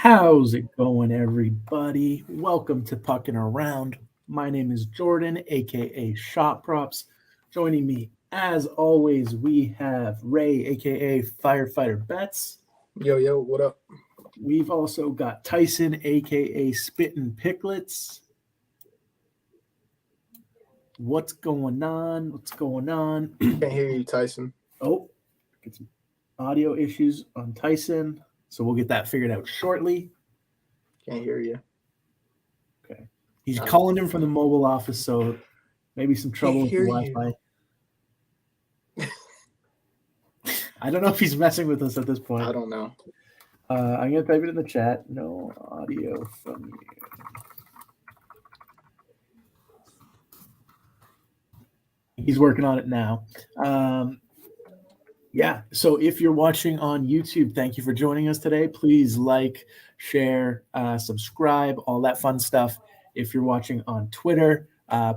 How's it going, everybody? Welcome to Puckin Around. My name is Jordan, aka Shot Props. Joining me, as always, we have Ray, aka Firefighter Bets. Yo, what up? We've also got Tyson, aka Spittin' Picklets. What's going on? What's going on? Can't hear you, Tyson. Oh, get some audio issues on Tyson, so we'll get that figured out shortly. Can't hear you. Okay. He's calling him from the mobile office, so maybe some trouble with the Wi-Fi. I don't know if he's messing with us at this point. I don't know. I'm going to type it in the chat. No audio from you. He's working on it now. So if you're watching on YouTube, thank you for joining us today. Please like, share, subscribe, all that fun stuff. If you're watching on Twitter,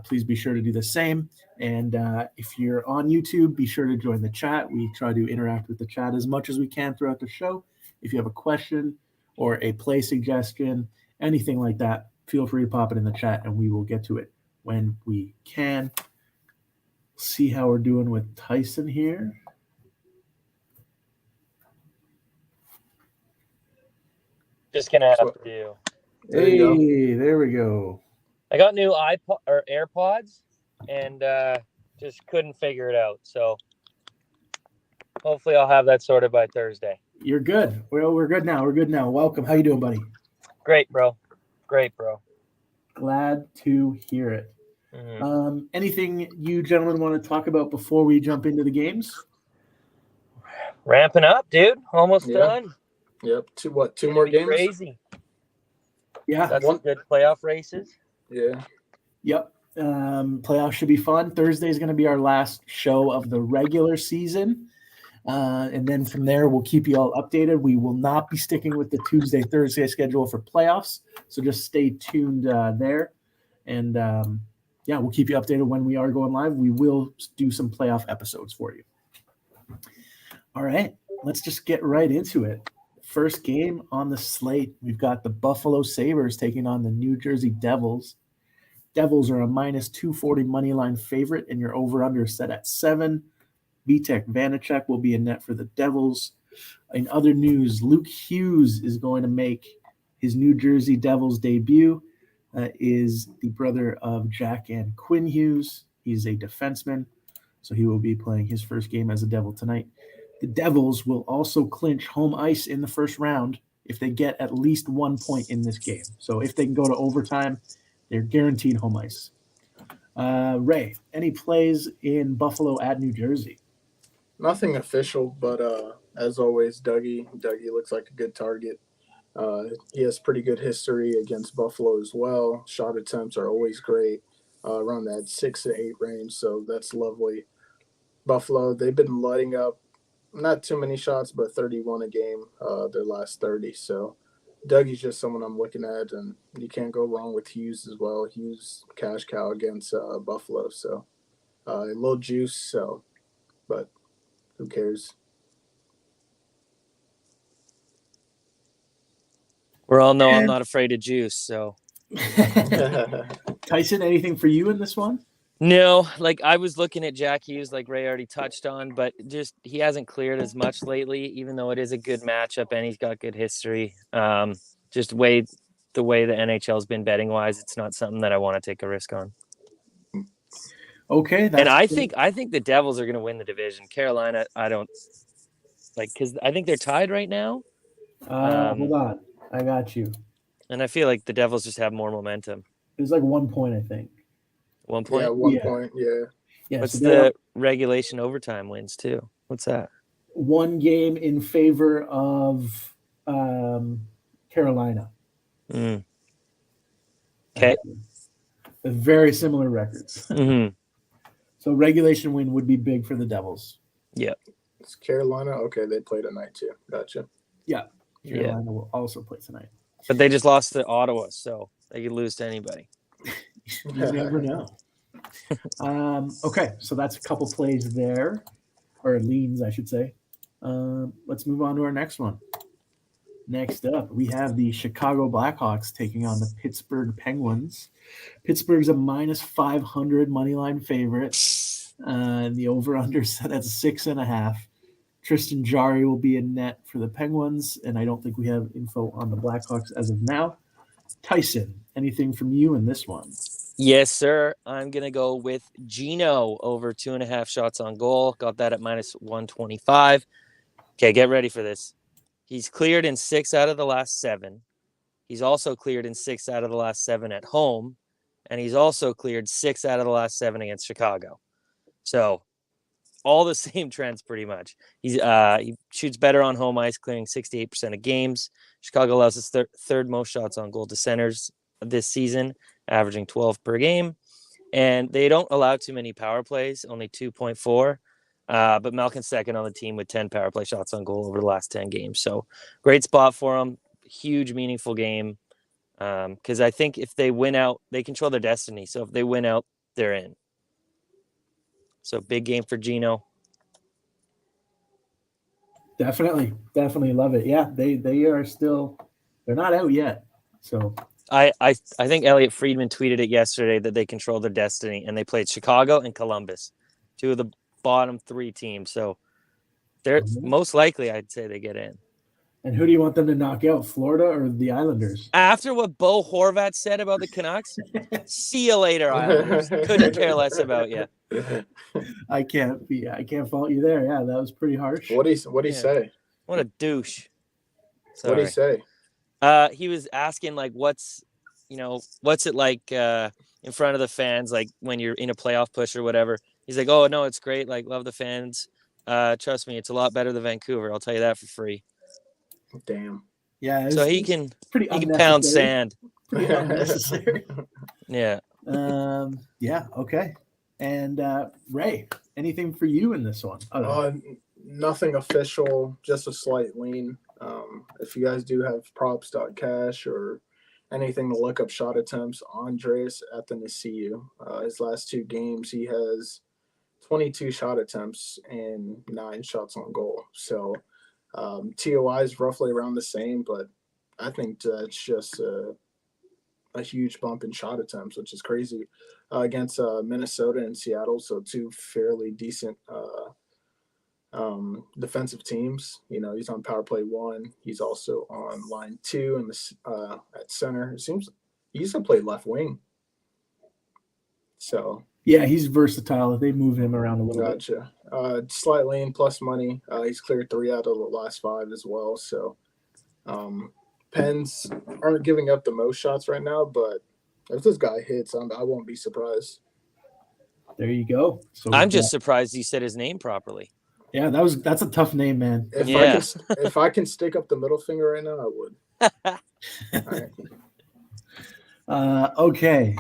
please be sure to do the same. And if you're on YouTube, be sure to join the chat. We try to interact with the chat as much as we can throughout the show. If you have a question or a play suggestion, anything like that, feel free to pop it in the chat and we will get to it when we can. See how we're doing with Tyson here. Just gonna have to do. There we go. I got new iPod or AirPods, and just couldn't figure it out. So hopefully, I'll have that sorted by Thursday. You're good. Well, we're good now. Welcome. How you doing, buddy? Great, bro. Glad to hear it. Mm-hmm. Anything you gentlemen want to talk about before we jump into the games? Ramping up, dude. Almost done. Yep. Two more games? Crazy. Yeah. That's some good playoff races. Yeah. Yep. Playoffs should be fun. Thursday is going to be our last show of the regular season. And then from there, we'll keep you all updated. We will not be sticking with the Tuesday, Thursday schedule for playoffs. So just stay tuned there. And we'll keep you updated when we are going live. We will do some playoff episodes for you. All right. Let's just get right into it. First game on the slate, we've got the Buffalo Sabres taking on the New Jersey Devils. Devils are a minus 240 money line favorite, and your over-under is set at 7. Vitek Vanacek will be in net for the Devils. In other news, Luke Hughes is going to make his New Jersey Devils debut. Is the brother of Jack and Quinn Hughes. He's a defenseman, so he will be playing his first game as a Devil tonight. The Devils will also clinch home ice in the first round if they get at least 1 point in this game. So if they can go to overtime, they're guaranteed home ice. Ray, any plays in Buffalo at New Jersey? Nothing official, but as always, Dougie looks like a good target. He has pretty good history against Buffalo as well. Shot attempts are always great, around that 6 to 8 range, so that's lovely. Buffalo, they've been lighting up not too many shots, but 31 a game, their last 30. So Dougie's just someone I'm looking at, and you can't go wrong with Hughes as well. Hughes, cash cow against Buffalo, so a little juice, so, but who cares? We all know I'm not afraid of juice, so. Tyson, anything for you in this one? No, like I was looking at Jack Hughes, like Ray already touched on, but just he hasn't cleared as much lately, even though it is a good matchup and he's got good history. Just the way the NHL's been betting wise, it's not something that I want to take a risk on. Okay, and I think the Devils are going to win the division. Carolina, I don't like because I think they're tied right now. Hold on, I got you. And I feel like the Devils just have more momentum. It was like 1 point, I think. 1 point? Yeah, 1 point, yeah. What's the regulation overtime wins, too? What's that? 1 game in favor of Carolina. Mm. Okay. Very similar records. Mm-hmm. So regulation win would be big for the Devils. Yeah. It's Carolina? Okay, they play tonight, too. Gotcha. Yeah. Carolina will also play tonight. But they just lost to Ottawa, so they could lose to anybody. You never know. Okay, so that's a couple plays there, or leans, I should say. Let's move on to our next one. Next up, we have the Chicago Blackhawks taking on the Pittsburgh Penguins. Pittsburgh's a minus 500 money line favorite. And the over-under set at 6.5. Tristan Jarry will be in net for the Penguins, and I don't think we have info on the Blackhawks as of now. Tyson, anything from you in this one? Yes, sir. I'm going to go with Gino over 2.5 shots on goal. Got that at minus 125. Okay, get ready for this. He's cleared in 6 out of the last 7. He's also cleared in 6 out of the last 7 at home. And he's also cleared 6 out of the last 7 against Chicago. So all the same trends pretty much. He shoots better on home ice, clearing 68% of games. Chicago allows his third most shots on goal to centers this season, averaging 12 per game. And they don't allow too many power plays, only 2.4. But Malkin's second on the team with 10 power play shots on goal over the last 10 games. So great spot for him. Huge, meaningful game. Because I think if they win out, they control their destiny. So if they win out, they're in. So big game for Gino. Definitely love it. Yeah, they are still, they're not out yet. So I think Elliot Friedman tweeted it yesterday that they control their destiny, and they played Chicago and Columbus, 2 of the bottom 3 teams. So they're most likely, I'd say, they get in. And who do you want them to knock out, Florida or the Islanders? After what Bo Horvat said about the Canucks, see you later, Islanders. Couldn't care less about you. I can't fault you there. Yeah, that was pretty harsh. What'd he say? What a douche. What'd he say? He was asking like, what's it like in front of the fans, like when you're in a playoff push or whatever. He's like, oh no, it's great. Like, love the fans. Trust me, it's a lot better than Vancouver. I'll tell you that for free. Damn. Yeah. So he can pound sand. Pretty unnecessary. Yeah. Yeah. Okay. And Ray, anything for you in this one? Nothing official, just a slight lean. If you guys do have props.cash or anything to look up shot attempts, Andreas Athanasiou, his last 2 games, he has 22 shot attempts and 9 shots on goal. So TOI is roughly around the same, but I think that's just a huge bump in shot attempts, which is crazy, against Minnesota and Seattle. So 2 fairly decent defensive teams. He's on power play 1. He's also on line 2 and at center. It seems he used to play left wing. So yeah, he's versatile. They move him around a little bit. Gotcha. Slight lean plus money. He's cleared 3 out of the last 5 as well. So Pens aren't giving up the most shots right now, but if this guy hits, I won't be surprised. There you go. So I'm just surprised you said his name properly. Yeah, that's a tough name, man. If I can stick up the middle finger right now, I would. All right. Okay.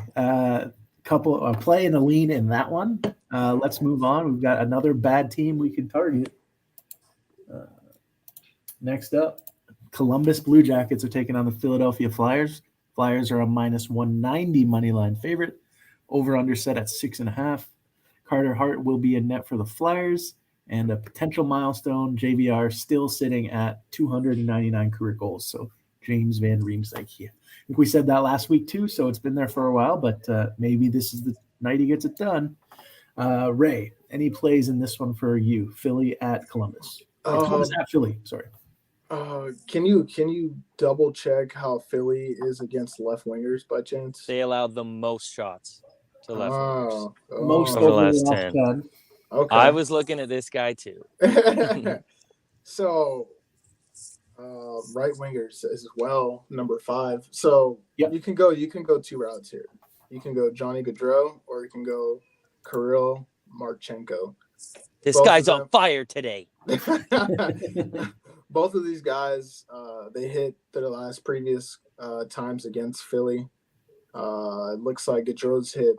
Couple play and a lean in that one. Let's move on. We've got another bad team we can target. Next up, Columbus Blue Jackets are taking on the Philadelphia Flyers. Flyers are a minus 190 money line favorite. Over under set at 6.5. Carter Hart will be in net for the Flyers, and a potential milestone, JVR still sitting at 299 career goals. So James Van Riemsdyk here. I think we said that last week too, so it's been there for a while, but maybe this is the night he gets it done. Ray, any plays in this one for you? Philly at Columbus. Columbus at Philly, sorry. Can you double check how Philly is against left wingers by chance? They allowed the most shots to left wingers. Most over the last 10. Okay. I was looking at this guy too. So right wingers as well, number 5. So you can go 2 routes here. You can go Johnny Gaudreau or you can go Kirill Marchenko. This guy's on fire today. Both of these guys, they hit their last previous times against Philly. It looks like Gaudreau's hit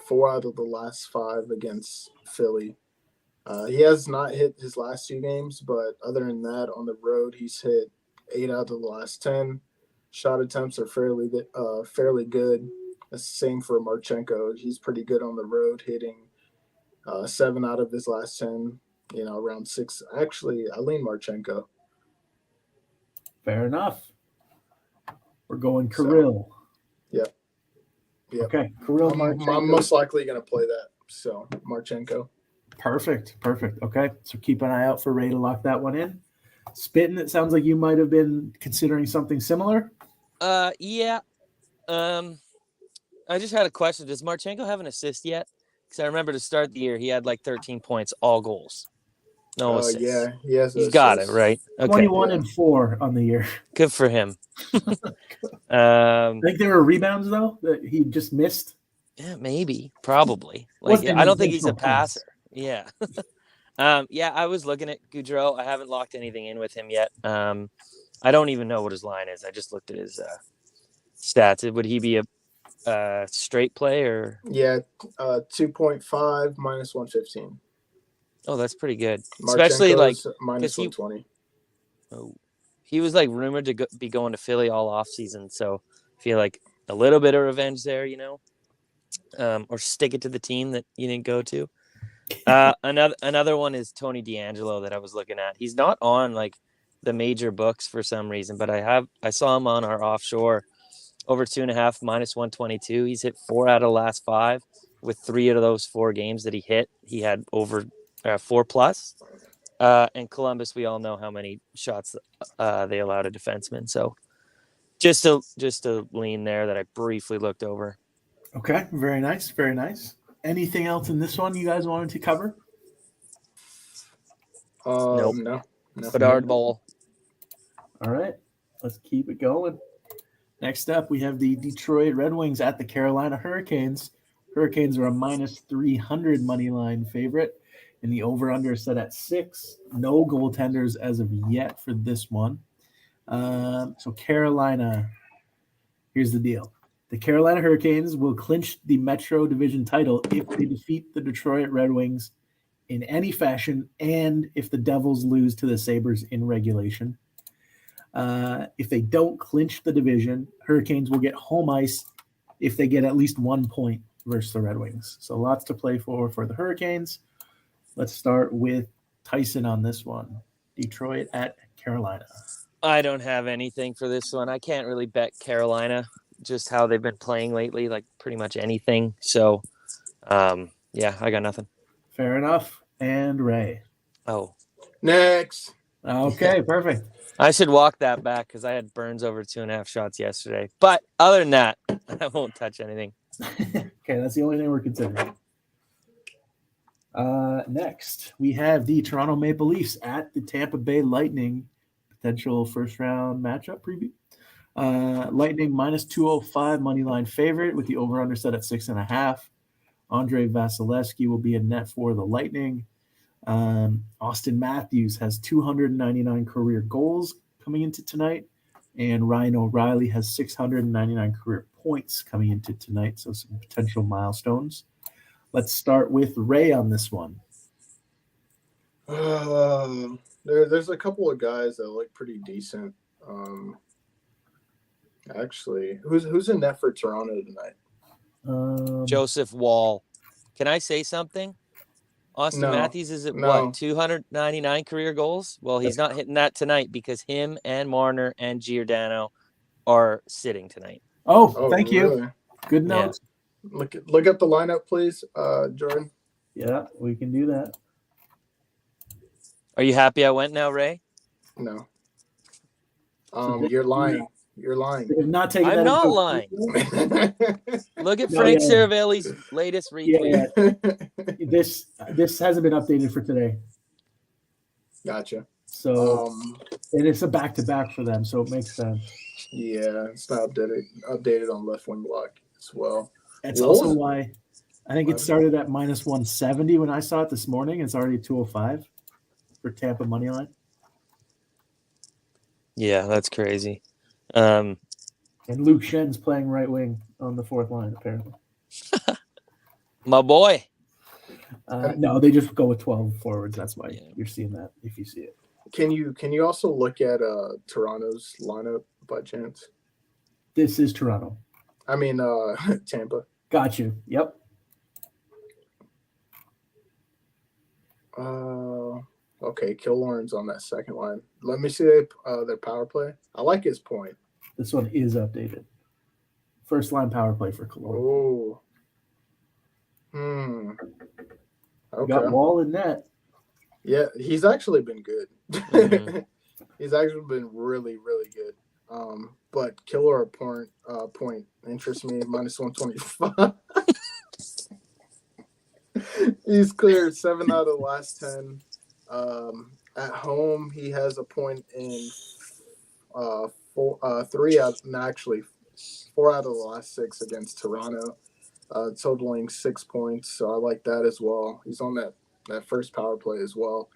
4 out of the last 5 against Philly. He has not hit his last 2 games, but other than that, on the road, he's hit 8 out of the last 10. Shot attempts are fairly good. The same for Marchenko. He's pretty good on the road, hitting 7 out of his last 10. Around 6. Actually, I lean Marchenko. Fair enough. We're going Kirill. Yep. Okay, Kirill I'm Marchenko. most likely going to play that. So Marchenko. Perfect. Okay, so keep an eye out for Ray to lock that one in. Spittin', it sounds like you might have been considering something similar. Yeah. I just had a question. Does Marchenko have an assist yet? Because I remember to start the year, he had like 13 points, all goals. No assists. Yeah, he has. He's got it, right? Okay. 21 and 4 on the year. Good for him. I think there were rebounds, though, that he just missed. Yeah, maybe. Probably. Wasn't I don't think he's a intentional points. passer. Yeah. Yeah, I was looking at Goudreau. I haven't locked anything in with him yet. I don't even know what his line is. I just looked at his stats. Would he be a straight play or? Yeah, 2.5 minus 115. Oh, that's pretty good. Especially like minus 120. He was like rumored to be going to Philly all off season, so I feel like a little bit of revenge there, or stick it to the team that you didn't go to. Another one is Tony D'Angelo that I was looking at. He's not on like the major books for some reason, but I saw him on our offshore over 2.5 minus 122. He's hit 4 out of the last 5. With 3 of those 4 games that he hit, he had over 4+. And Columbus, we all know how many shots they allowed a defenseman. So just a lean there that I briefly looked over. Okay, very nice. Anything else in this one you guys wanted to cover? Nope. No. Bedard Bowl. All right, let's keep it going. Next up, we have the Detroit Red Wings at the Carolina Hurricanes. Hurricanes are a minus 300 money line favorite, and the over-under is set at 6. No goaltenders as of yet for this one. So Carolina, here's the deal. The Carolina Hurricanes will clinch the Metro Division title if they defeat the Detroit Red Wings in any fashion and if the Devils lose to the Sabres in regulation. If they don't clinch the division, Hurricanes will get home ice if they get at least 1 point versus the Red Wings. So lots to play for the Hurricanes. Let's start with Tyson on this one. Detroit at Carolina. I don't have anything for this one. I can't really bet Carolina, just how they've been playing lately, like pretty much anything. So, yeah, I got nothing. Fair enough. And Ray. Oh. Next. Okay, perfect. I should walk that back because I had Burns over 2.5 shots yesterday. But other than that, I won't touch anything. Okay, that's the only thing we're considering. Next, we have the Toronto Maple Leafs at the Tampa Bay Lightning. Potential first-round matchup preview. Lightning minus 205 money line favorite with the over-under set at 6.5. Andre Vasilevsky will be in net for the Lightning. Austin Matthews has 299 career goals coming into tonight, and Ryan O'Reilly has 699 career points coming into tonight, so some potential milestones. Let's start with Ray on this one. There's a couple of guys that look pretty decent. Actually, who's in net for Toronto tonight? Joseph Wall. Can I say something? Austin Matthews is at what, 299 career goals? Well, he's not hitting that tonight because him and Marner and Giordano are sitting tonight. Oh, thank you. Really? Good note. Yeah. Look up the lineup, please, Jordan. Yeah, we can do that. Are you happy I went now, Ray? No. You're lying. You're lying. I'm not lying. Look at Frank Saravelli's latest retweet. Yeah. This hasn't been updated for today. Gotcha. So and it's a back-to-back for them, so it makes sense. Yeah, it's not updated on left wing block as well. That's also why I think it started at minus 170 when I saw it this morning. It's already 205 for Tampa money line. Yeah, that's crazy. And Luke Schen's playing right wing on the fourth line, apparently. My boy. No, they just go with 12 forwards. That's why you're seeing that if you see it. Can you also look at Toronto's lineup by chance? This is Toronto. I mean Tampa. Got you. Yep. Okay, Killorn's on that second line. Let me see their power play. I like his point. This one is updated. First line power play for Cologne. Oh. We Okay. got Wall in net. Yeah, he's actually been good. Mhm. He's actually been really, really good. But Killer point interests me -125. He's cleared 7 out of the last 10. At home, he has a point in 4 out of the last 6 against Toronto, totaling 6 points. So I like that as well. He's on that first power play as well.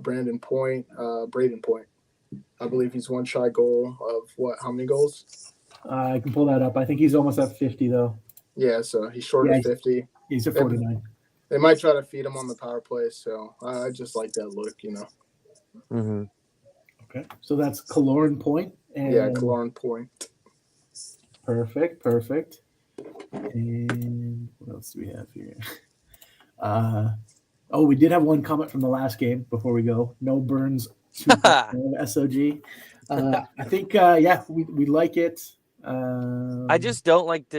Braden Point. I believe he's one shy goal of what? How many goals? I can pull that up. I think he's almost at 50 though. Yeah, so he's short Yeah, of 50. He's at 49. They might try to feed him on the power play, so I just like that look, Mhm. Okay, so that's Killorn Point. And Yeah, Killorn Point. Perfect. And what else do we have here? We did have one comment from the last game before we go. No Burns SOG. I think we like it. I just don't like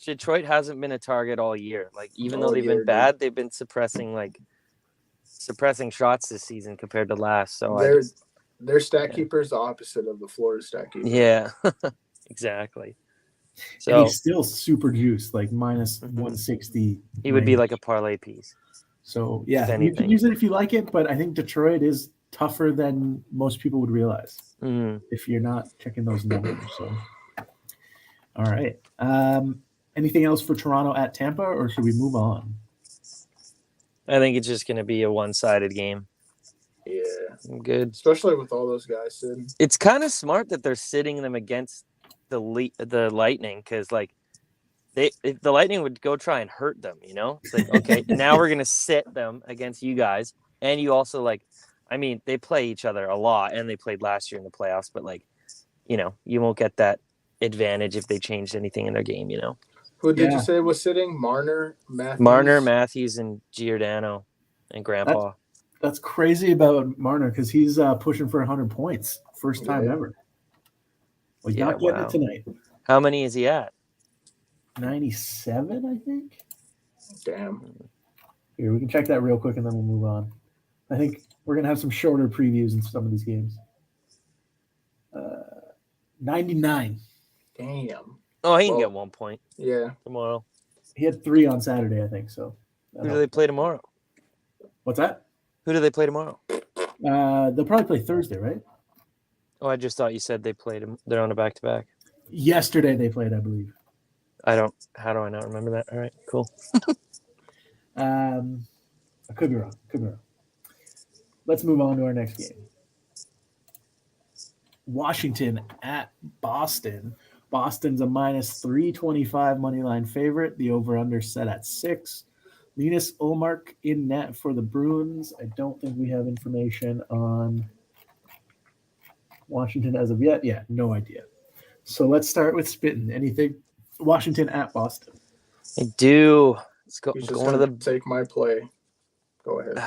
Detroit hasn't been a target all year. Like even though All they've year, been bad, they've been suppressing shots this season compared to last. So their stat keeper is the opposite of the Florida stat keeper. yeah, exactly. So and he's still super juiced, like -160. he would be like a parlay piece. So yeah, if you anything. can use it if you like it, but I think Detroit is tougher than most people would realize if you're not checking those numbers. So all right. Anything else for Toronto at Tampa, or should we move on? I think it's just going to be a one-sided game. Yeah, I'm good. Especially with all those guys sitting. It's kind of smart that they're sitting them against the Lightning because, like, if the Lightning would go try and hurt them, It's like, okay, now we're going to sit them against you guys. And you also, they play each other a lot, and they played last year in the playoffs, but, you won't get that advantage if they changed anything in their game, Who did you say was sitting? Marner, Matthews, and Giordano, and Grandpa. That's crazy about Marner because he's pushing for 100 points. First time ever. Well, not getting it tonight. How many is he at? 97, I think. Damn. Here, we can check that real quick and then we'll move on. I think we're going to have some shorter previews in some of these games. 99. Damn. Oh, he can get 1 point. Yeah. Tomorrow. He had 3 on Saturday, I think. So. Who do they play tomorrow? What's that? Who do they play tomorrow? They'll probably play Thursday, right? Oh, I just thought you said they played. They're on a back-to-back. Yesterday they played, I believe. How do I not remember that? All right, cool. I could be wrong. Let's move on to our next game. Washington at Boston. Boston's a -325 money line favorite. The over/under set at 6. Linus Ullmark in net for the Bruins. I don't think we have information on Washington as of yet. Yeah, no idea. So let's start with Spittin. Anything? Washington at Boston. I do. Let's go. Take my play. Go ahead.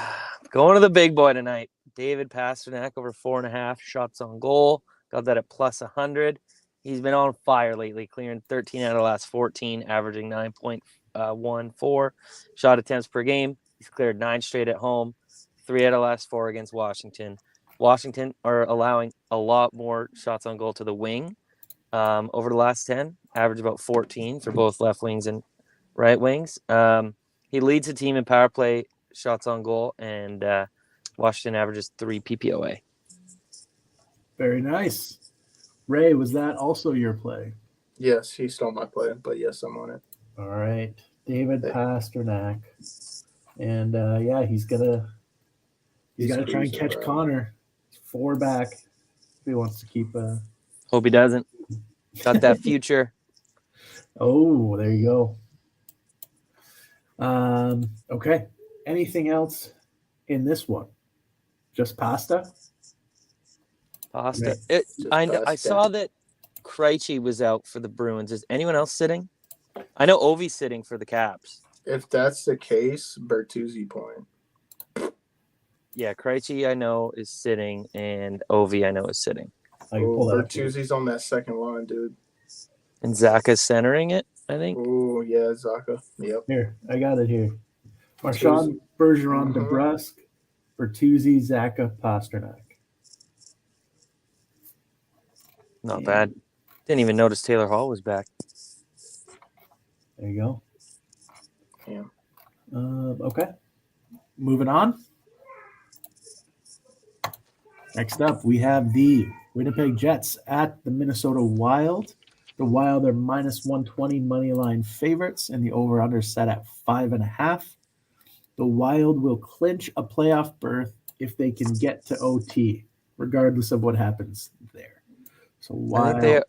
Going to the big boy tonight. David Pastrnak over 4.5 shots on goal. Got that at +100. He's been on fire lately, clearing 13 out of the last 14, averaging 9.14 shot attempts per game. He's cleared 9 straight at home, 3 out of the last 4 against Washington. Washington are allowing a lot more shots on goal to the wing over the last 10, average about 14 for both left wings and right wings. He leads the team in power play shots on goal, and Washington averages 3 PPOA. Very nice. Ray, was that also your play? Yes, he stole my play, but yes, I'm on it. All right. David Pastrnak. And he's gonna try and catch Connor. 4 back if he wants to keep Hope he doesn't. Got that future. Oh, there you go. Okay. Anything else in this one? Just pasta? Pasta. I saw that Krejci was out for the Bruins. Is anyone else sitting? I know Ovi's sitting for the Caps. If that's the case, Bertuzzi point. Yeah, Krejci I know is sitting, and Ovi I know is sitting. I can pull that up here. Bertuzzi's on that second line, dude. And Zaka's centering it, I think. Oh, yeah, Zaka. Yep. Here, I got it here. Marchand, Bergeron, DeBrusque, Bertuzzi, Zaka, Pasternak. Not bad. Didn't even notice Taylor Hall was back. There you go. Yeah. Okay. Moving on. Next up, we have the Winnipeg Jets at the Minnesota Wild. The Wild are minus 120 money line favorites, and the over-under set at 5.5. The Wild will clinch a playoff berth if they can get to OT, regardless of what happens there. So Wild. I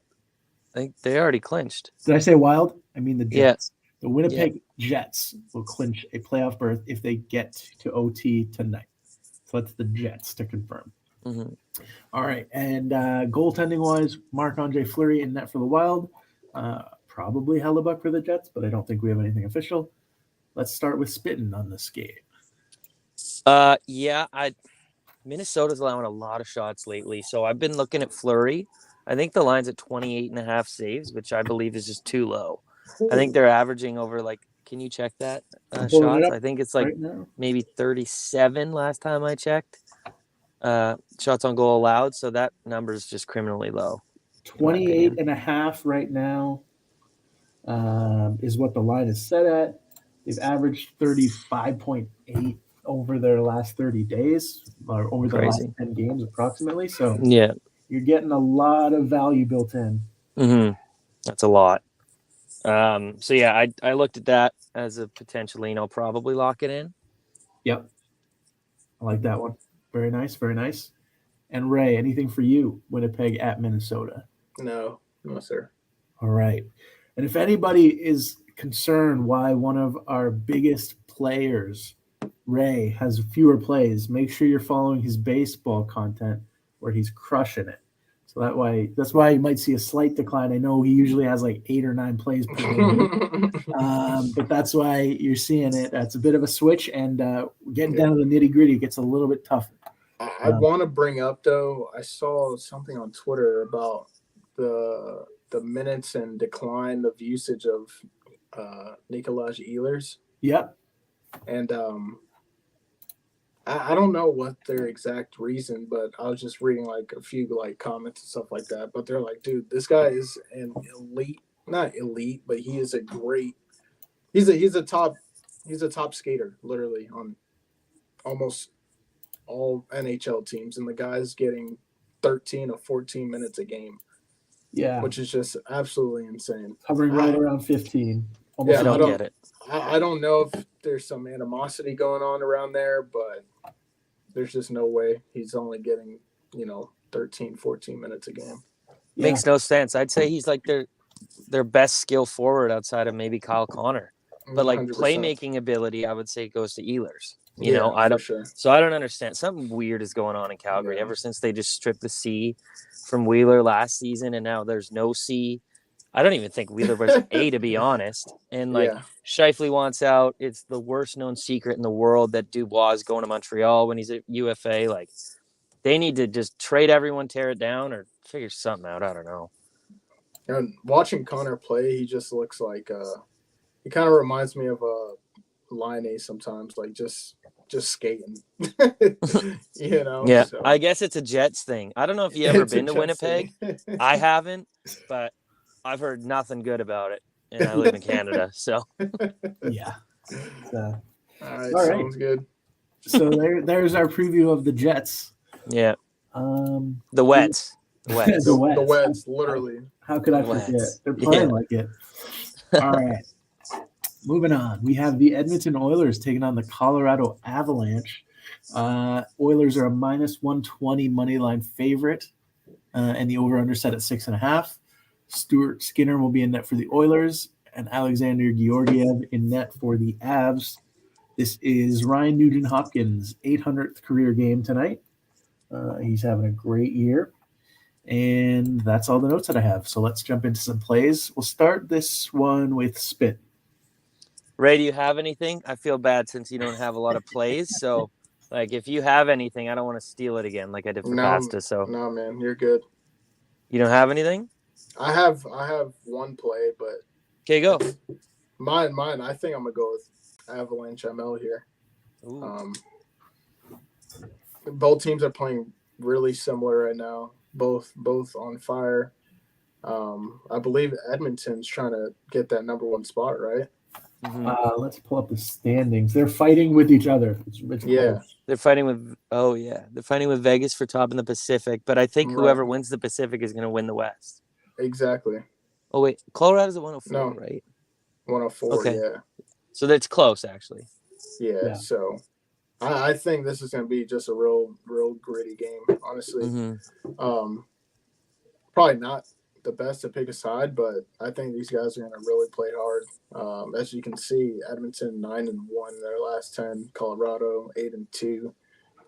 think they already clinched. Did I say Wild? I mean the Jets. Yeah. The Winnipeg Jets will clinch a playoff berth if they get to OT tonight. So that's the Jets to confirm. Mm-hmm. All right. And goaltending-wise, Marc-Andre Fleury in net for the Wild. Probably Hellebuck for the Jets, but I don't think we have anything official. Let's start with spitting on this game. Minnesota's allowing a lot of shots lately, so I've been looking at Fleury. I think the line's at 28.5 saves, which I believe is just too low. I think they're averaging over, like, can you check that, shots? I think it's like right maybe 37 last time I checked. Shots on goal allowed, so that number is just criminally low. 28.5 right now is what the line is set at. They've averaged 35.8 over their last 30 days, or over the last 10 games approximately. So yeah, you're getting a lot of value built in. Mm-hmm. That's a lot. So yeah, I looked at that as a potentially, probably lock it in. Yep. I like that one. Very nice, very nice. And Ray, anything for you, Winnipeg at Minnesota? No, sir. All right. And if anybody is concerned why one of our biggest players, Ray, has fewer plays, make sure you're following his baseball content where he's crushing it. So that's why you might see a slight decline. I know he usually has like 8 or 9 plays per game, but that's why you're seeing it. That's a bit of a switch, and getting down to the nitty gritty gets a little bit tougher. I want to bring up though. I saw something on Twitter about the minutes and decline of usage of Nikolaj Ehlers. Yep. And I don't know what their exact reason, but I was just reading like a few like comments and stuff like that. But they're like, dude, this guy is an elite, not elite, but he is a great. He's a top skater, literally on almost all NHL teams, and the guy's getting 13 or 14 minutes a game. Yeah, which is just absolutely insane. Hovering right around 15. I don't get it. I don't know if there's some animosity going on around there, but there's just no way he's only getting, 13, 14 minutes a game. Yeah. Makes no sense. I'd say he's like their best skill forward outside of maybe Kyle Connor. But like 100%. Playmaking ability, I would say goes to Ehlers. I don't. Sure. So I don't understand. Something weird is going on in Calgary ever since they just stripped the C from Wheeler last season, and now there's no C. I don't even think Wheeler was A, to be honest. And Scheifele wants out. It's the worst known secret in the world that Dubois is going to Montreal when he's at UFA. Like, they need to just trade everyone, tear it down, or figure something out. I don't know. And watching Connor play, he just looks like he kind of reminds me of a Line sometimes, like just skating. Yeah, so. I guess it's a Jets thing. I don't know if you ever been to Winnipeg. I haven't, but I've heard nothing good about it, and I live in Canada, so yeah. All right, sounds good. So there's our preview of the Jets. Yeah. The Wets. The Wets, literally. How could I forget? They're playing like it. All right. Moving on, we have the Edmonton Oilers taking on the Colorado Avalanche. Oilers are a minus 120 money line favorite, and the over-under set at 6.5. Stuart Skinner will be in net for the Oilers, and Alexander Georgiev in net for the Avs. This is Ryan Nugent-Hopkins' 800th career game tonight. He's having a great year. And that's all the notes that I have. So let's jump into some plays. We'll start this one with spin. Ray, do you have anything? I feel bad since you don't have a lot of plays. So Like, if you have anything, I don't want to steal it again like I did for pasta. So No, man, you're good. you don't have anything? I have one play, but Okay, go. Mine. I think I'm gonna go with Avalanche ML here. Ooh. Both teams are playing really similar right now. Both on fire. I believe Edmonton's trying to get that number 1 spot, right? Mm-hmm. Let's pull up the standings. They're fighting with each other. It's Yeah. close. They're fighting with they're fighting with Vegas for top in the Pacific, but I think whoever wins the Pacific is going to win the West. Exactly. Oh wait, Colorado's at 104, No. right? 104. Okay. Yeah. So that's close, actually. Yeah. So I think this is going to be just a real gritty game, honestly. Mm-hmm. Probably not the best to pick a side, but I think these guys are going to really play hard. As you can see, Edmonton 9-1 in their last 10, Colorado 8-2.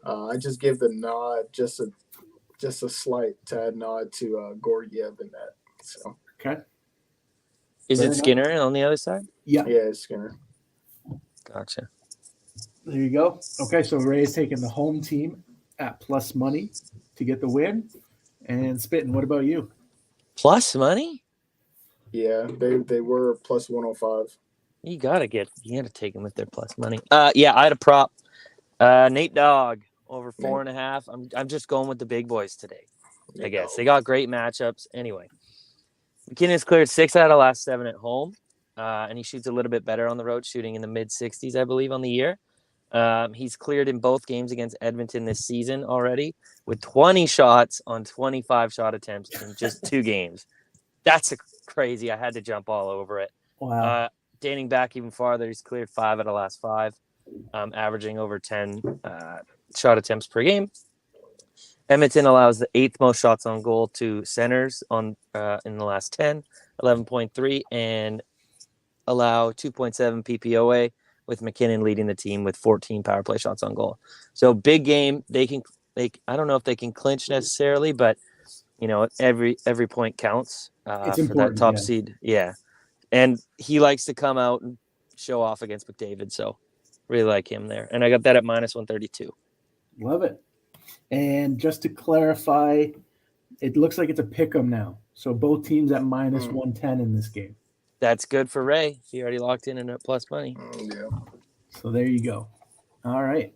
I just give the nod, just a slight tad nod to Gorgiev in that. So Okay. Is it Skinner on the other side? Yeah. Yeah, it's Skinner. Gotcha. There you go. Okay, so Ray is taking the home team at plus money to get the win. And Spittin', what about you? Plus money? Yeah, they were plus 105. You gotta take them with their plus money. Yeah, I had a prop. Nate Dogg over 4.5. I'm just going with the big boys today. I guess they got great matchups. Anyway, McKinnon's cleared 6 out of last 7 at home, and he shoots a little bit better on the road, shooting in the mid-60s, I believe, on the year. He's cleared in both games against Edmonton this season already, with 20 shots on 25 shot attempts in just 2 games. That's crazy. I had to jump all over it. Wow. Dating back even farther, he's cleared 5 out of last 5, averaging over 10 shot attempts per game. Edmonton allows the 8th most shots on goal to centers in the last 10, 11.3, and allow 2.7 PPOA, with McKinnon leading the team with 14 power play shots on goal. So big game. I don't know if they can clinch necessarily, but every point counts It's for that top yeah. seed. Yeah. And he likes to come out and show off against McDavid. So really like him there. And I got that at minus 132. Love it. And just to clarify, it looks like it's a pick 'em now. So both teams at minus 110 in this game. That's good for Ray. He already locked in at plus money. Yeah. So there you go. All right.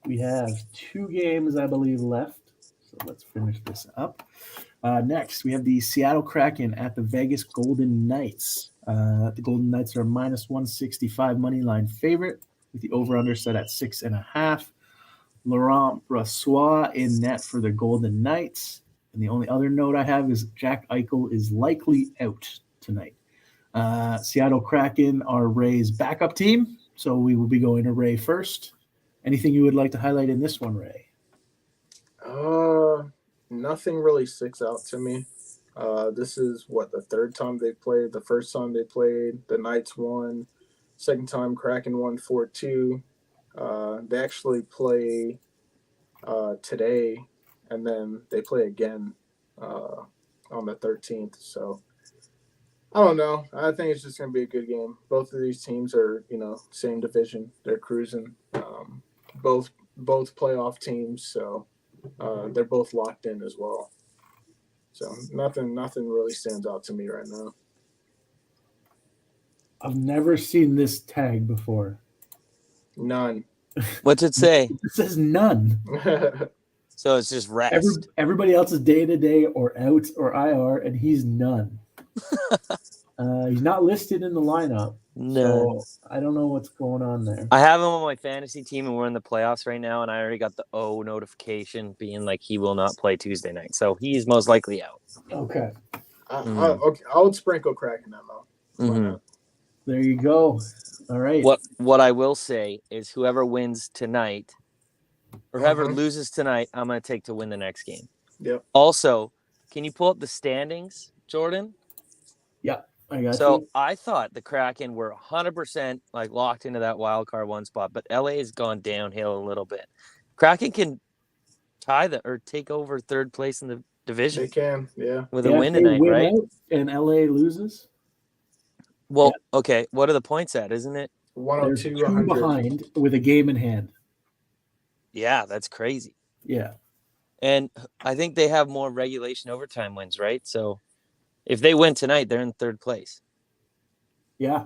We have 2 games, I believe, left. So let's finish this up. Next, we have the Seattle Kraken at the Vegas Golden Knights. The Golden Knights are minus 165 money line favorite, with the over-under set at 6.5. Laurent Brossoit in net for the Golden Knights. And the only other note I have is Jack Eichel is likely out tonight. Seattle Kraken are Ray's backup team, so we will be going to Ray first. Anything you would like to highlight in this one, Ray? Nothing really sticks out to me. This is the 3rd time they played. The first time they played, the Knights won. Second time, Kraken won 4-2. They actually play today, and then they play again on the 13th. So I don't know. I think it's just going to be a good game. Both of these teams are, same division. They're cruising. Both playoff teams, so they're both locked in as well. So nothing really stands out to me right now. I've never seen this tag before. None. What's it say? It says none. So it's just rest. Everybody else is day-to-day or out or IR, and he's none. He's not listed in the lineup. No. So I don't know what's going on there. I have him on my fantasy team, and we're in the playoffs right now, and I already got the notification being like he will not play Tuesday night. So he's most likely out. Okay. Okay. I would sprinkle Kraken that though. Mm-hmm. There you go. All right. What I will say is whoever wins tonight or whoever loses tonight, I'm going to take to win the next game. Yep. Also, can you pull up the standings, Jordan? Yeah, I got you. So I thought the Kraken were 100% like locked into that wild card 1 spot, but LA has gone downhill a little bit. Kraken can take over 3rd place in the division. They can, yeah. With a win tonight, right? And LA loses. Well, okay. What are the points at? Isn't it 102 2 behind with a game in hand. Yeah, that's crazy. Yeah. And I think they have more regulation overtime wins, right? So if they win tonight, they're in third place. Yeah.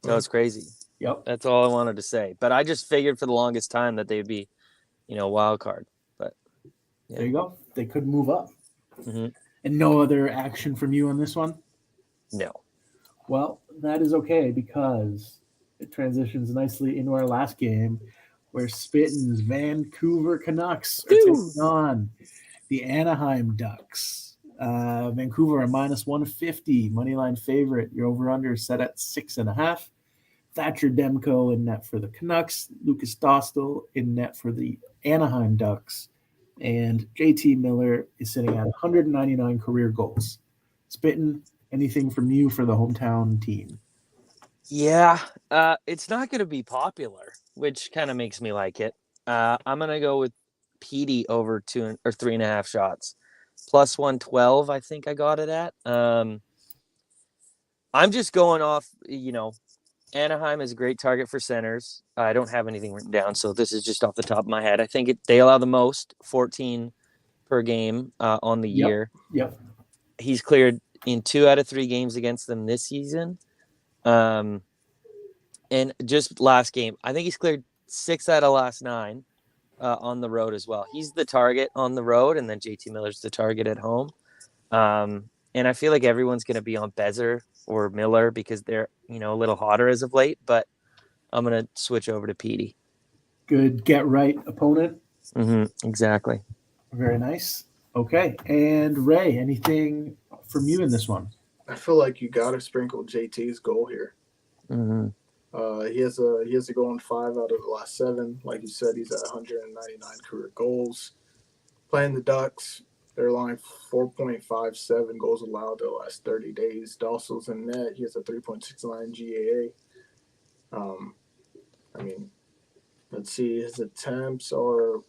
So it's crazy. Yep. That's all I wanted to say. But I just figured for the longest time that they'd be, wild card. But yeah. There you go. They could move up. Mhm. And no other action from you on this one? No. Well, that is okay because it transitions nicely into our last game where Spitten's Vancouver Canucks are taking on the Anaheim Ducks. Vancouver are minus 150, moneyline favorite. Your over-under is set at 6.5. Thatcher Demko in net for the Canucks. Lucas Dostal in net for the Anaheim Ducks. And JT Miller is sitting at 199 career goals. Spitten, anything from you for the hometown team? Yeah, it's not going to be popular, which kind of makes me like it. I'm going to go with Petey over 3.5 shots, plus 112. I think I got it at. I'm just going off. Anaheim is a great target for centers. I don't have anything written down, so this is just off the top of my head. I think they allow the most, 14 per game on the year. Yep. He's cleared in 2 out of 3 games against them this season. And just last game, I think he's cleared 6 out of last 9 on the road as well. He's the target on the road, and then JT Miller's the target at home. And I feel like everyone's going to be on Bettor or Miller because they're, a little hotter as of late, but I'm going to switch over to Petey. Good get right opponent. Exactly. Very nice. Okay. And Ray, anything from you in this one? I feel like you got to sprinkle JT's goal here. He has a goal in 5 out of the last 7. Like you said, he's at 199 career goals. Playing the Ducks, they're allowing 4.57 goals allowed the last 30 days. Dawson's in net. He has a 3.69 GAA. Let's see. His attempts are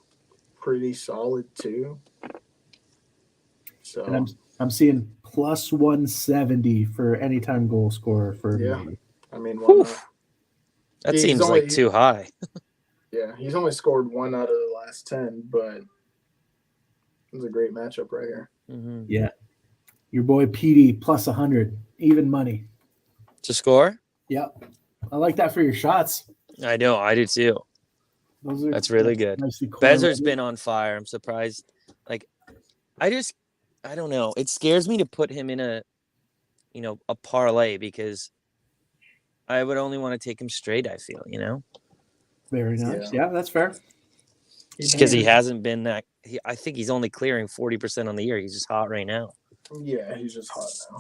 pretty solid too. So and I'm seeing plus 170 for anytime goal scorer for me. Why not? That seems like too high. Yeah, he's only scored 1 out of the last 10, but it's a great matchup right here. Yeah. Your boy Petey plus 100, even money. To score? Yep. I like that for your shots. I know. I do too. That's really good. Bezzer's been on fire. I'm surprised. I don't know. It scares me to put him in a parlay because I would only want to take him straight, I feel, Very nice. Yeah, that's fair. Just because he hasn't been that. I think he's only clearing 40% on the year. He's just hot right now. Yeah, he's just hot now.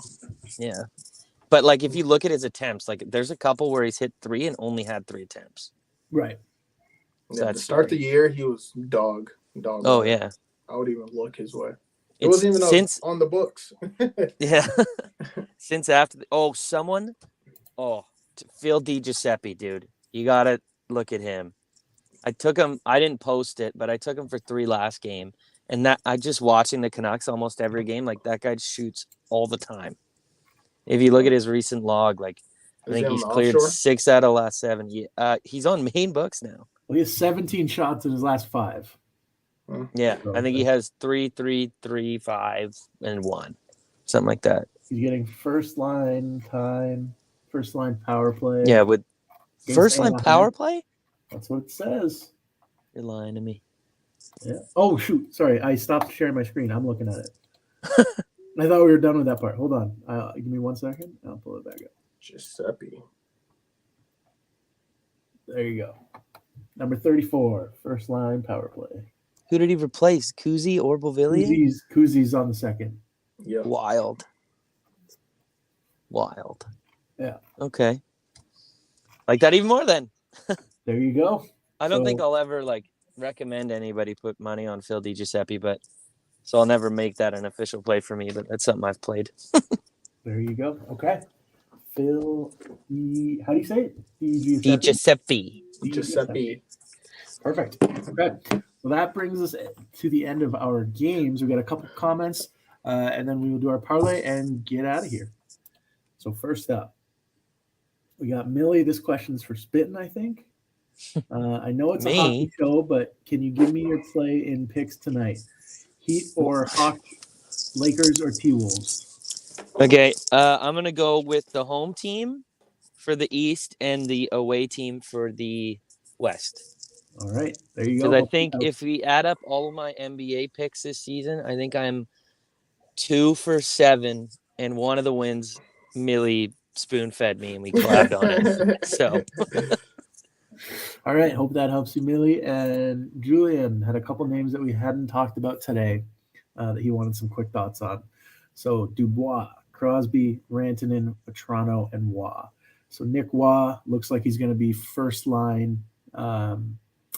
Yeah. But, if you look at his attempts, there's a couple where he's hit 3 and only had 3 attempts. Right. So to start the year, he was dog. Oh, yeah. I would even look his way. It wasn't even on the books. Yeah. Since after Phil DiGiuseppe, dude. You got to look at him. I took him. I didn't post it, but I took him for 3 last game. And that I just watching the Canucks almost every game. That guy shoots all the time. If you look at his recent log, I think he's cleared 6 out of last 7. He's on main books now. Well, he has 17 shots in his last 5. Yeah, I think he has 3, 3, 3, 5, and 1, something like that. He's getting first line time, first line power play. Yeah, with first line power play. That's what it says. You're lying to me. Yeah. Oh shoot! Sorry, I stopped sharing my screen. I'm looking at it. I thought we were done with that part. Hold on. Give me 1 second. I'll pull it back up. Giuseppe. There you go. Number 34, first line power play. Who did he replace? Kuzi or Beauvillier? Kuzi's on the second. Yeah. Wild. Yeah. Okay. Like that even more then. There you go. I don't think I'll ever recommend anybody put money on Phil DiGiuseppe, but so I'll never make that an official play for me, but that's something I've played. There you go. Okay. Phil, how do you say it? DiGiuseppe. Perfect. Okay. So that brings us to the end of our games. We got a couple comments, and then we will do our parlay and get out of here. So first up, we got Millie. This question's for Spittin', I think. I know it's a Me? hockey show, but can you give me your play in picks tonight? Heat or Hawks, Lakers or T-Wolves? Okay, I'm gonna go with the home team for the East and the away team for the West. All right, there you Because go. I think if we add up all of my NBA picks this season, I think I'm 2 for 7, and one of the wins Millie spoon fed me and we collabed on it. So All right, hope that helps you, Millie. And Julian had a couple names that we hadn't talked about today that he wanted some quick thoughts on. So Dubois, Crosby, Rantanen, Vetrano, and Waugh. So Nick Waugh looks like he's going to be first line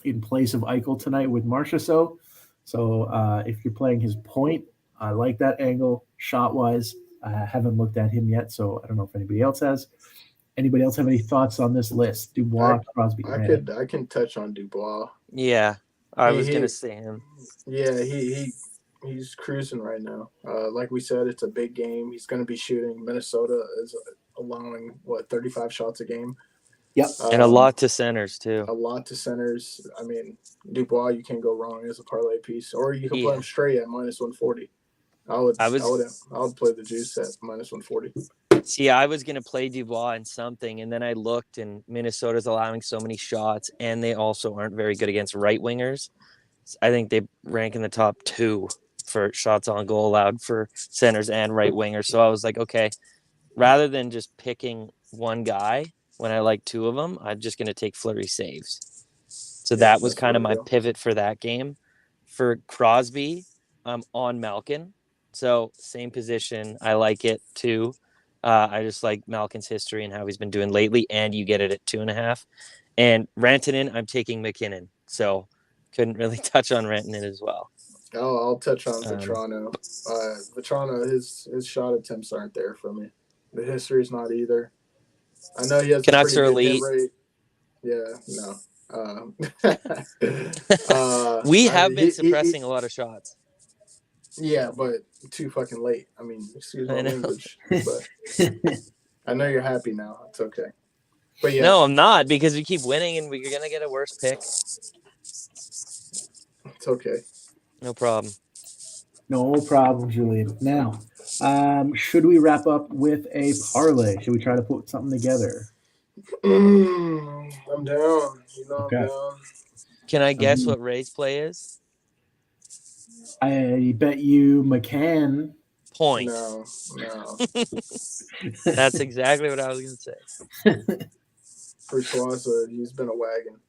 in place of Eichel tonight with Marchessault. So if you're playing his point, I like that angle shot wise. I haven't looked at him yet, so I don't know if anybody else has. Anybody else have any thoughts on this list? Dubois, Crosby, Rantanen. I can touch on Dubois. yeah, I was gonna say him. Yeah, he's cruising right now. Like we said, it's a big game. He's going to be shooting. Minnesota is allowing 35 shots a game. Yep, and a lot to centers too. A lot to centers. I mean, Dubois, you can't go wrong as a parlay piece, or you can play him straight at -140. I would play the juice at -140. See, I was gonna play Dubois in something, and then I looked, and Minnesota's allowing so many shots, and they also aren't very good against right wingers. I think they rank in the top 2 for shots on goal allowed for centers and right wingers. So I was like, okay, rather than just picking one guy when I like 2 of them, I'm just gonna take Fleury saves. So that was kind of my pivot for that game. For Crosby, I'm on Malkin. So same position. I like it too. I just like Malkin's history and how he's been doing lately, and you get it at 2.5. And Rantanen, I'm taking McKinnon. So couldn't really touch on Rantanen as well. I'll touch on Vetrano. Vetrano, his shot attempts aren't there for me. The history's not either. I know he has Canucks a are pretty good elite. hit rate. Yeah, no. We have been suppressing a lot of shots. Yeah, but too fucking late. I mean, excuse my language, but I know you're happy now. It's okay. But yeah. No, I'm not, because we keep winning and we're gonna get a worse pick. It's okay. No problem. No problem, Julian. Now, should we wrap up with a parlay? Should we try to put something together? I'm down. Okay. I'm down. Can I guess what Ray's play is? I bet you McCann. Point. No. That's exactly what I was going to say. Brusois, he's been a wagon.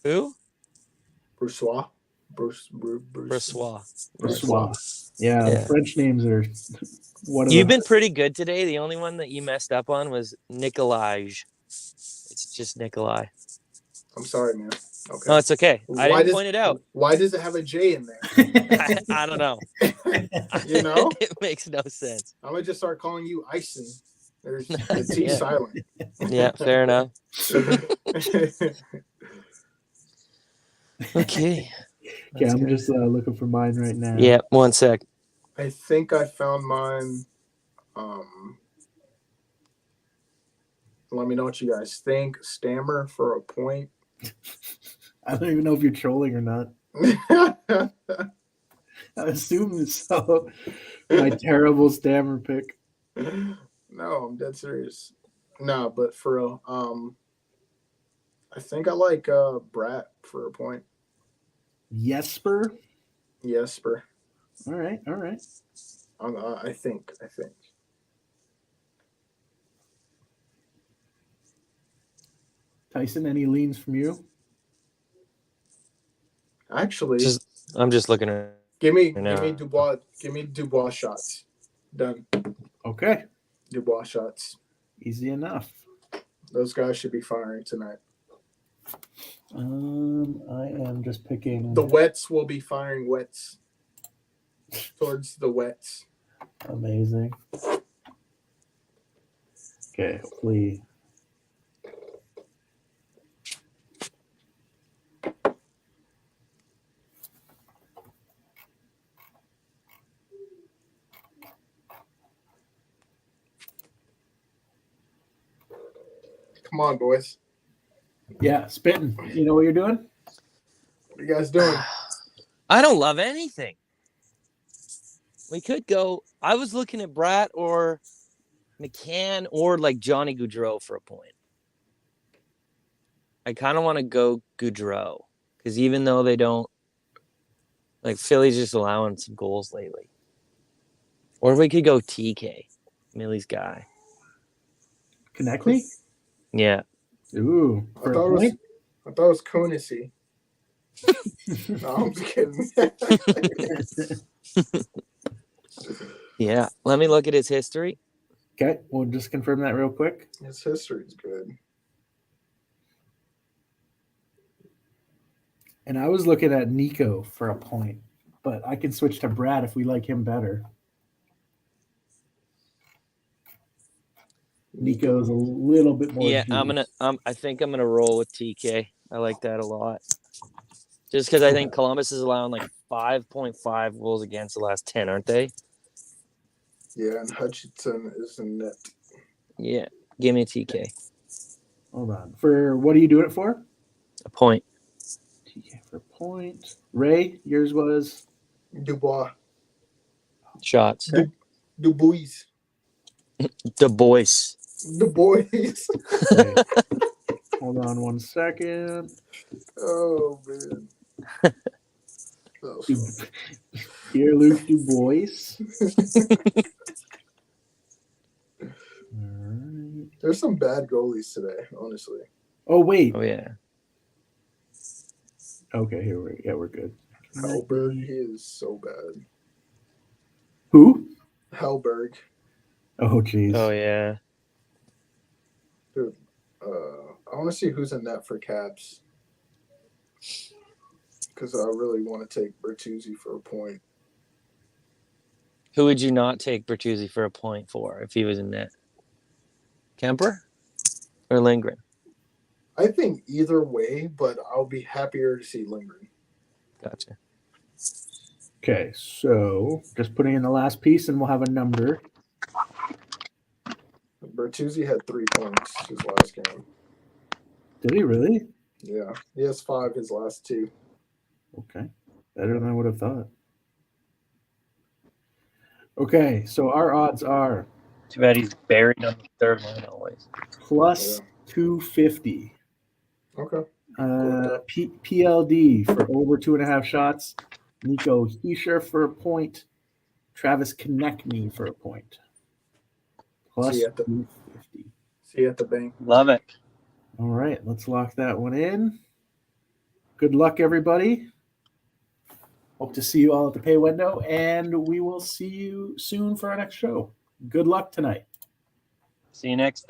Who? Brusois. Brusois. Yeah, the French names are You've been pretty good today. The only one that you messed up on was Nikolaj. It's just Nikolai. I'm sorry, man. Okay. No, it's okay. I didn't point it out. Why does it have a J in there? I don't know. It makes no sense. I'm going to just start calling you Ison. There's the T silent. Yeah, fair enough. Okay. Okay, I'm just looking for mine right now. Yeah, one sec. I think I found mine. Let me know what you guys think. Stammer for a point. I don't even know if you're trolling or not. I assume so. My terrible Stammer pick. No, I'm dead serious. No, but for real, I think I like Brat for a point. Jesper. All right. I think. Tyson, any leans from you? Actually, I'm just looking at. Give me Dubois. Give me Dubois shots. Done. Okay. Dubois shots. Easy enough. Those guys should be firing tonight. I am just picking. The Wets will be firing Wets towards the Wets. Amazing. Okay, hopefully. Come on, boys. Yeah, spitting. You know what you're doing? What are you guys doing? I don't love anything. We could go. I was looking at Bratt or McCann or like Johnny Gaudreau for a point. I kind of want to go Gaudreau because even though they don't, like Philly's just allowing some goals lately. Or we could go TK, Millie's guy. Connect me? Yeah. Ooh, I for a thought point? it was Kunisy. No, I'm just kidding. Yeah. Let me look at his history. Okay, we'll just confirm that real quick. His history's good. And I was looking at Nico for a point, but I can switch to Brad if we like him better. Nico's a little bit more. Yeah, juice. I think I'm gonna roll with TK. I like that a lot. Just because I think Columbus is allowing like 5.5 goals against the last 10, aren't they? Yeah, and Hutchinson is in net. Yeah. Give me TK. Hold on. For what are you doing it for? A point. TK for point. Ray, yours was Dubois. Shots. Okay. Dubois. The boys. The boys. Okay. Hold on 1 second. Oh, man. Pierre-Luc Dubois. All right. There's some bad goalies today, honestly. Oh wait. Oh yeah. Okay, here we're good. Hellberg, he is so bad. Who? Hellberg. Oh jeez. Oh yeah. Dude, I want to see who's in net for Caps. Because I really want to take Bertuzzi for a point. Who would you not take Bertuzzi for a point for if he was in net? Kemper or Lindgren? I think either way, but I'll be happier to see Lindgren. Gotcha. Okay, so just putting in the last piece and we'll have a number. Bertuzzi had 3 points his last game. Did he really? Yeah, he has 5 his last 2. Okay. Better than I would have thought. Okay, so our odds are Too bad he's buried on the third line always. plus 250. Okay. PLD for over 2.5 shots. Nico Heischer for a point. Travis Konechny for a point. Plus See you at the- 250. See you at the bank. Love it. All right, let's lock that one in. Good luck, everybody. Hope to see you all at the pay window, and we will see you soon for our next show. Good luck tonight. See you next Thursday.